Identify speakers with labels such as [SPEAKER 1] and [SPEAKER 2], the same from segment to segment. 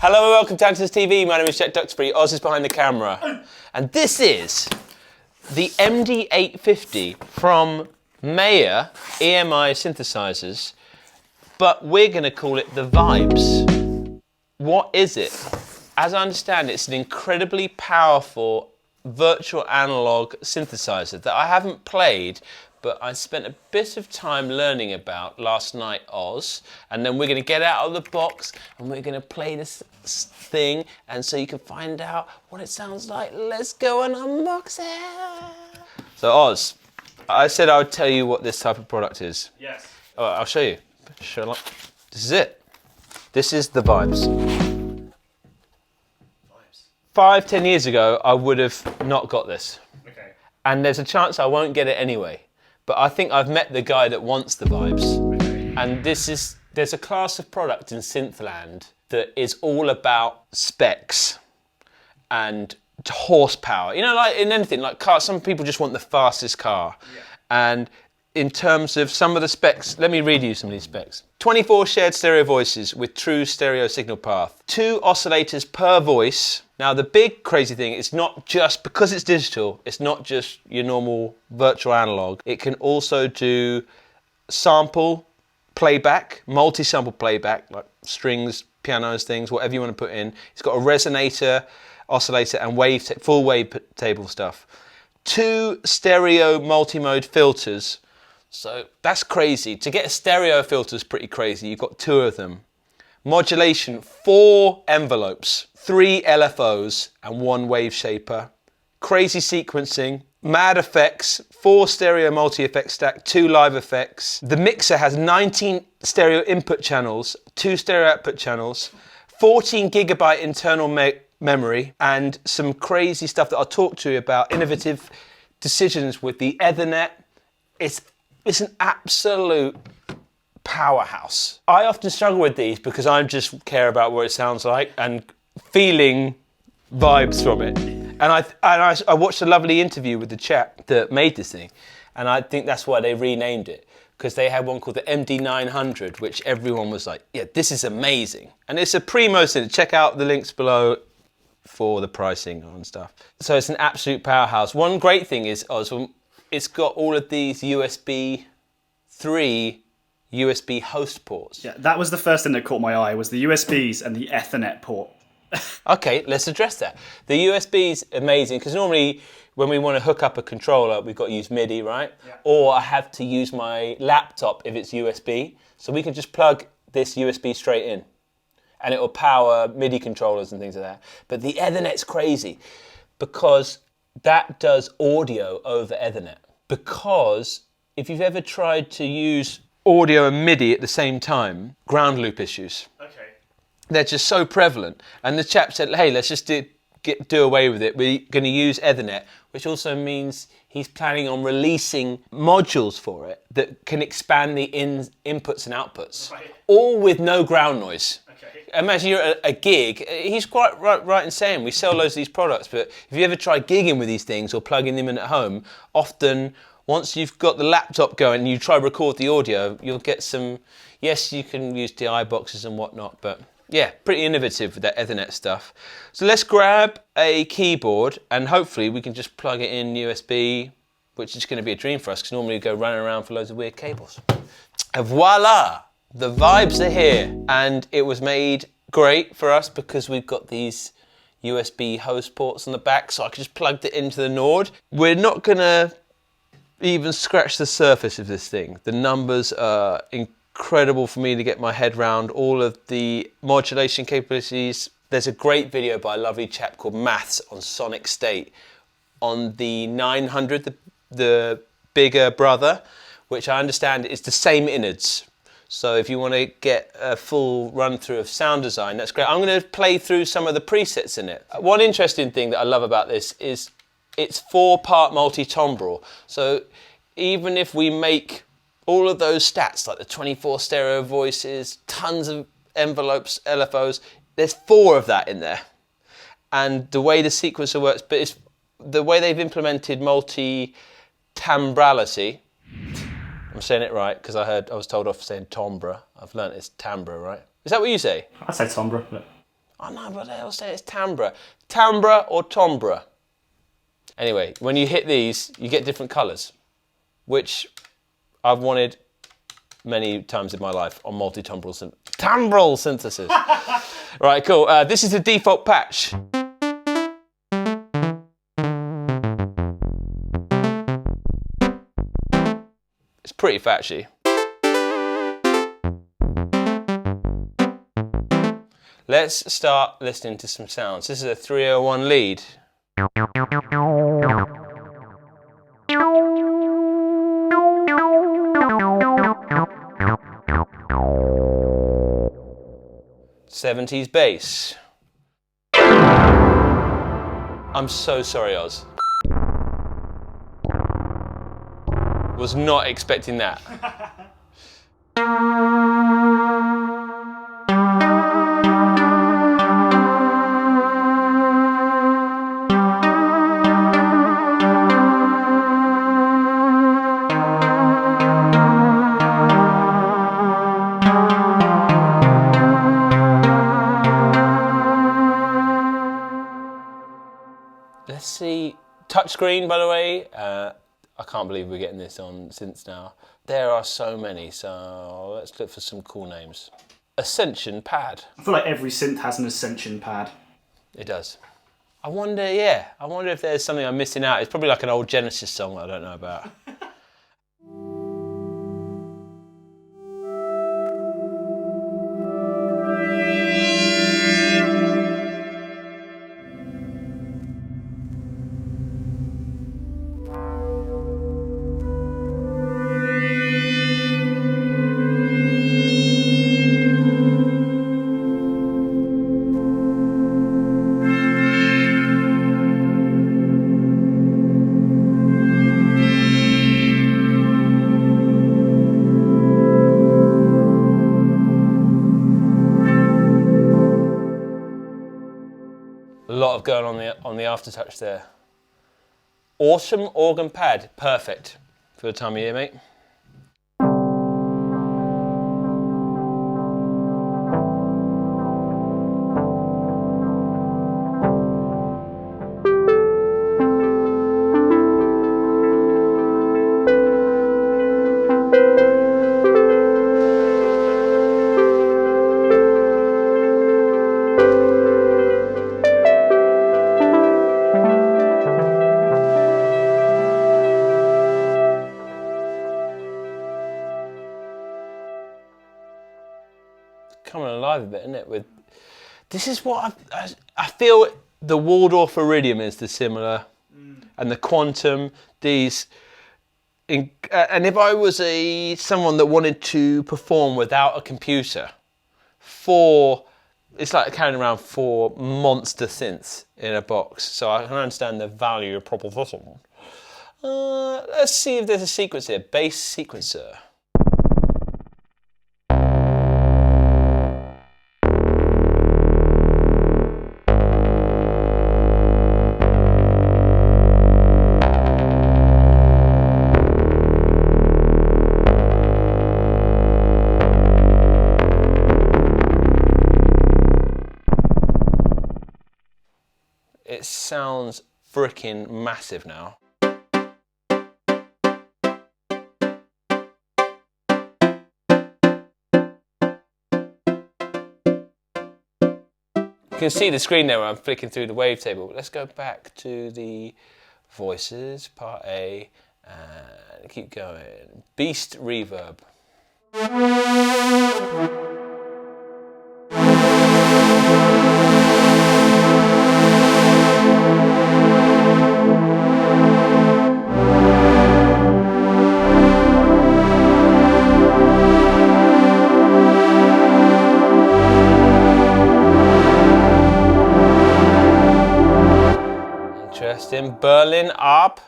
[SPEAKER 1] Hello and welcome to Andertons TV. My name is Jack Duxbury. Oz is behind the camera. And this is the MD850 from Mayer EMI synthesizers, but we're going to call it the Vibes. What is it? As I understand it, it's an incredibly powerful virtual analog synthesizer that I haven't played, but I spent a bit of time learning about last night, Oz, and then we're going to get out of the box and we're going to play this thing, and so you can find out what it sounds like. Let's go and unbox it. So Oz, I said I would tell you what this type of product is.
[SPEAKER 2] Yes.
[SPEAKER 1] Oh, I'll show you. This is it. This is the Vibes. 5-10 years ago, I would have not got this.
[SPEAKER 2] Okay.
[SPEAKER 1] And there's a chance I won't get it anyway. But I think I've met the guy that wants the Vibes.
[SPEAKER 2] Okay.
[SPEAKER 1] And there's a class of product in Synthland that is all about specs and horsepower. You know, like in anything, like cars, some people just want the fastest car.
[SPEAKER 2] Yeah.
[SPEAKER 1] And in terms of some of the specs, let me read you some of these specs. 24 shared stereo voices with true stereo signal path. 2 oscillators per voice. Now the big crazy thing is not just, because it's digital, it's not just your normal virtual analog. It can also do sample playback, multi-sample playback, like strings, pianos, things, whatever you want to put in. It's got a resonator, oscillator and full wavetable stuff. 2 stereo multi-mode filters. So that's crazy. To get a stereo filter is pretty crazy. You've got 2 of them. Modulation, 4 envelopes, 3 LFOs and 1 wave shaper. Crazy sequencing, mad effects, 4 stereo multi-effect stack, 2 live effects. The mixer has 19 stereo input channels, 2 stereo output channels, 14 gigabyte internal memory, and some crazy stuff that I'll talk to you about, innovative decisions with the Ethernet. It's an absolute powerhouse. I often struggle with these because I just care about what it sounds like and feeling vibes from it. And I watched a lovely interview with the chap that made this thing, and I think that's why they renamed it, because they had one called the MD900, which everyone was like, yeah, this is amazing. And it's a primo synth. Check out the links below for the pricing and stuff. So it's an absolute powerhouse. One great thing is, Oswald, it's got all of these USB 3 USB host ports.
[SPEAKER 2] Yeah, that was the first thing that caught my eye, was the USBs and the Ethernet port.
[SPEAKER 1] Okay, let's address that. The USB's amazing, because normally when we want to hook up a controller, we've got to use MIDI, right? Yeah. Or I have to use my laptop if it's USB. So we can just plug this USB straight in, and it will power MIDI controllers and things like that. But the Ethernet's crazy, because that does audio over Ethernet. Because if you've ever tried to use audio and MIDI at the same time, ground loop issues.
[SPEAKER 2] Okay.
[SPEAKER 1] They're just so prevalent. And the chap said, hey, let's just do away with it. We're going to use Ethernet, which also means he's planning on releasing modules for it that can expand the inputs and outputs, right, all with no ground noise. Okay. Imagine you're at a gig. He's quite right in saying we sell loads of these products, but if you ever try gigging with these things or plugging them in at home, often once you've got the laptop going and you try to record the audio, you'll get some, yes, you can use DI boxes and whatnot, but yeah, pretty innovative with that Ethernet stuff. So let's grab a keyboard and hopefully we can just plug it in USB, which is going to be a dream for us because normally we go running around for loads of weird cables. And voila, the Vibes are here. And it was made great for us because we've got these USB host ports on the back, so I can just plug it into the Nord. We're not going to even scratch the surface of this thing. The numbers are incredible for me to get my head round, all of the modulation capabilities. There's a great video by a lovely chap called Maths on Sonic State on the 900, the bigger brother, which I understand is the same innards. So if you want to get a full run through of sound design, that's great. I'm going to play through some of the presets in it. One interesting thing that I love about this is it's 4-part multi-timbral. So even if we make all of those stats, like the 24 stereo voices, tons of envelopes, LFOs, there's 4 of that in there. And the way the sequencer works, but it's the way they've implemented multi-timbrality. I'm saying it right, because I was told off saying timbre. I've learnt it's timbre, right? Is that what you say?
[SPEAKER 2] I say timbre, but
[SPEAKER 1] Oh no, but they'll say it's timbre. Timbre or timbre. Anyway, when you hit these, you get different colours, which I've wanted many times in my life on multi-timbral synthesis. Right, cool. This is the default patch. It's pretty patchy. Let's start listening to some sounds. This is a 301 lead. '70s bass. I'm so sorry, Oz. Was not expecting that. Let's see. Touchscreen, by the way. I can't believe we're getting this on Synths now. There are so many, so let's look for some cool names. Ascension pad.
[SPEAKER 2] I feel like every synth has an Ascension pad.
[SPEAKER 1] It does. I wonder if there's something I'm missing out. It's probably like an old Genesis song that I don't know about. A lot of going on the aftertouch there. Awesome organ pad, perfect for the time of year, mate. Coming alive a bit, isn't it? This is what I feel the Waldorf Iridium is the similar, and the Quantum. And if I was someone that wanted to perform without a computer, it's like carrying around 4 monster synths in a box. So I can understand the value of proposition. Let's see if there's a sequence here. Bass sequencer. It sounds freaking massive now. You can see the screen there where I'm flicking through the wavetable. Let's go back to the voices, part A, and keep going. Beast reverb. Interesting. Berlin up.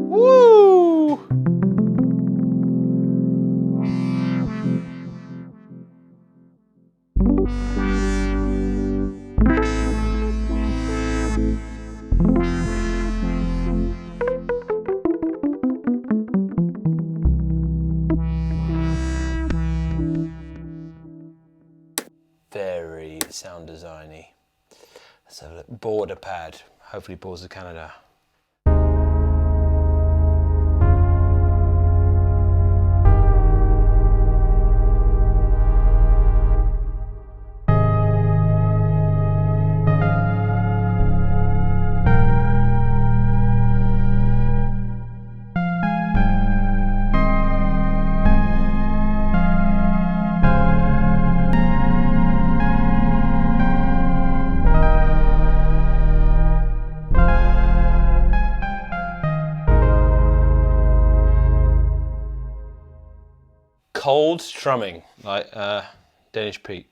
[SPEAKER 1] Woo! it sound designy. Let's have a look. Border pad. Hopefully Borders of Canada. Cold strumming, like Danish Pete.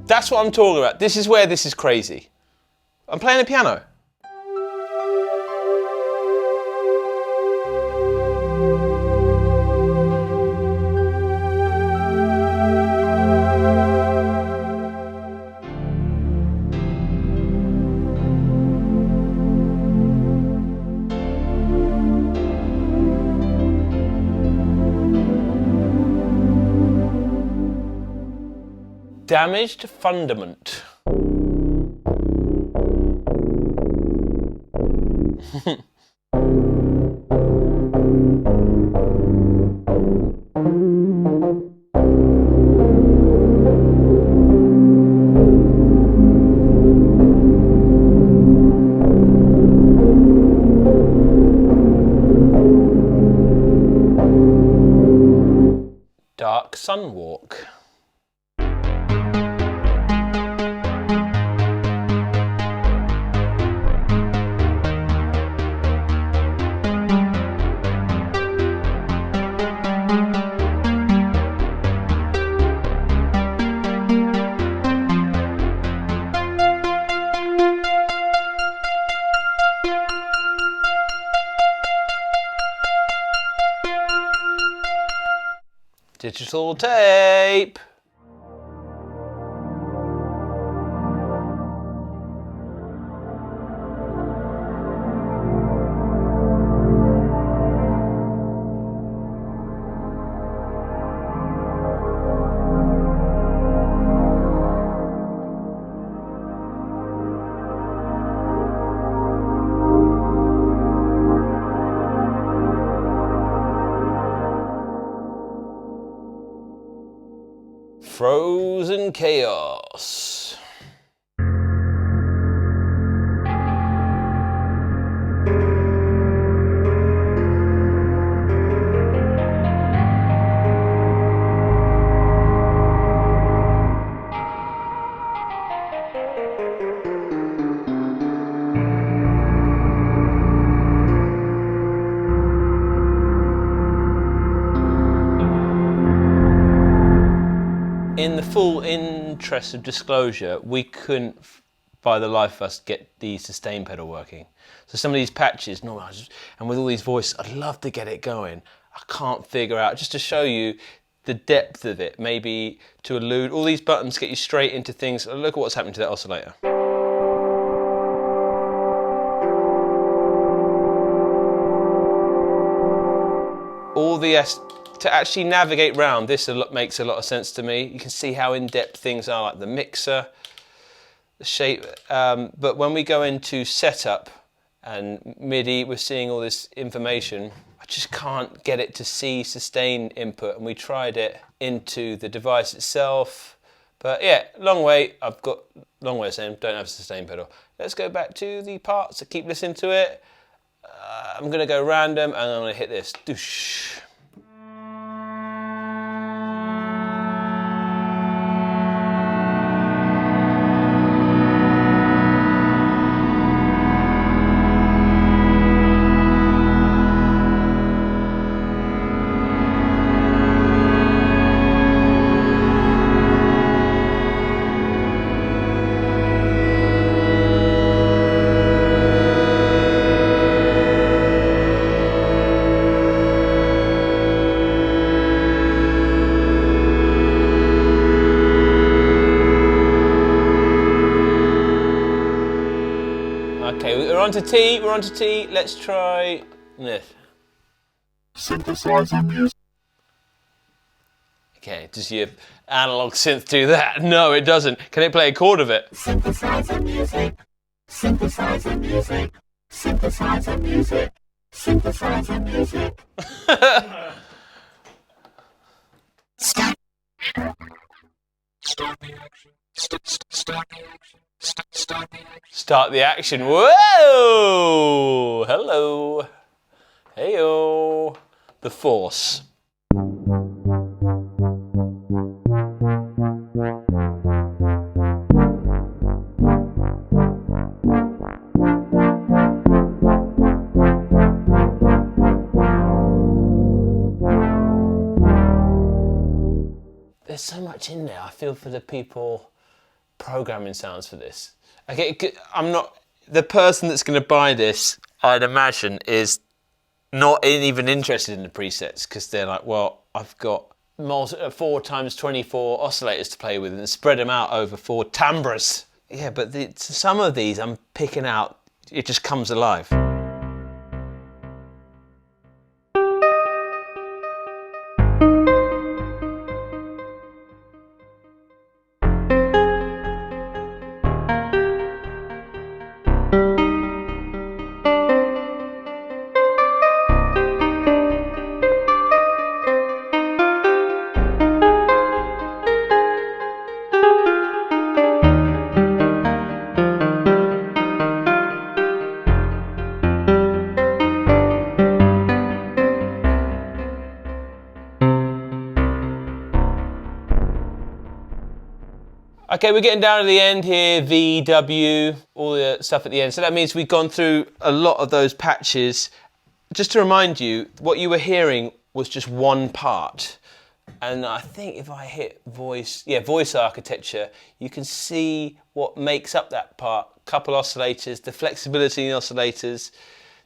[SPEAKER 1] That's what I'm talking about. This is where this is crazy. I'm playing the piano. Damaged fundament. Dark Sunwalk. Digital tape. Frozen chaos. In the full interest of disclosure, we couldn't, by the life of us, get the sustain pedal working. So some of these patches, and with all these voices, I'd love to get it going. I can't figure out, just to show you the depth of it, maybe to allude, all these buttons get you straight into things. Look at what's happening to that oscillator. All the to actually navigate round this makes a lot of sense to me. You can see how in-depth things are, like the mixer, the shape. But when we go into setup and MIDI, we're seeing all this information. I just can't get it to see sustain input, and we tried it into the device itself. But yeah, long way. I've got long way of saying don't have a sustain pedal. Let's go back to the parts. So keep listening to it. I'm going to go random, and I'm going to hit this. Doosh. to T, we're on to T. Let's try this.
[SPEAKER 3] Synthesizer music.
[SPEAKER 1] Okay, does your analog synth do that? No, it doesn't. Can it play a chord of it?
[SPEAKER 3] Synthesizer music. Synthesizer music. Synthesizer music. Synthesizer music. Stop. Start the action. Start the action. Start the action.
[SPEAKER 1] Start the action. Whoa! Hello. Heyo. The Force. There's so much in there. I feel for the people programming sounds for this. Okay, I'm not the person that's going to buy this. I'd imagine is not even interested in the presets because they're like, well, I've got 4 times 24 oscillators to play with and spread them out over 4 timbres. Yeah, but some of these I'm picking out. It just comes alive. Okay, we're getting down to the end here, V, W, all the stuff at the end. So that means we've gone through a lot of those patches. Just to remind you, what you were hearing was just one part. And I think if I hit voice architecture, you can see what makes up that part. Couple oscillators, the flexibility in the oscillators,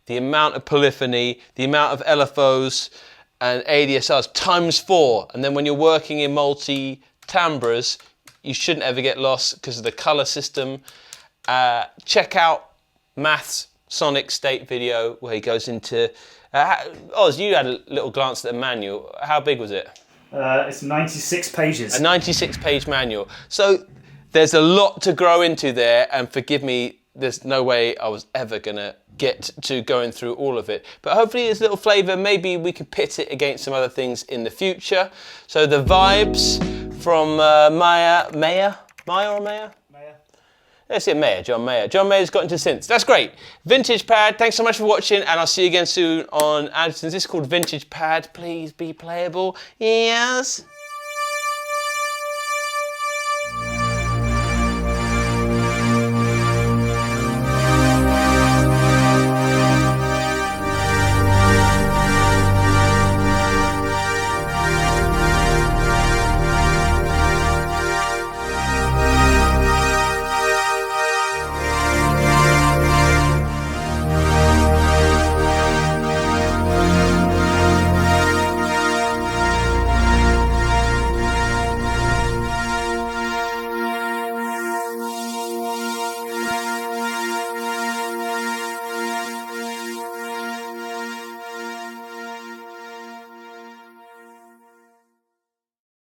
[SPEAKER 1] the amount of polyphony, the amount of LFOs and ADSRs times 4. And then when you're working in multi-timbres, you shouldn't ever get lost because of the color system. Check out Math's Sonic State video where he goes into... Oz, you had a little glance at the manual. How big was it?
[SPEAKER 2] It's 96 pages.
[SPEAKER 1] A 96-page manual. So there's a lot to grow into there, and forgive me, there's no way I was ever going to get to going through all of it. But hopefully there's a little flavour. Maybe we can pit it against some other things in the future. So the vibes from Maya or Mayer?
[SPEAKER 2] Mayer.
[SPEAKER 1] Let's see, Mayer, John Mayer. John Mayer's got into synths. That's great. Vintage Pad, thanks so much for watching, and I'll see you again soon on Andertons. This is called Vintage Pad. Please be playable. Yes.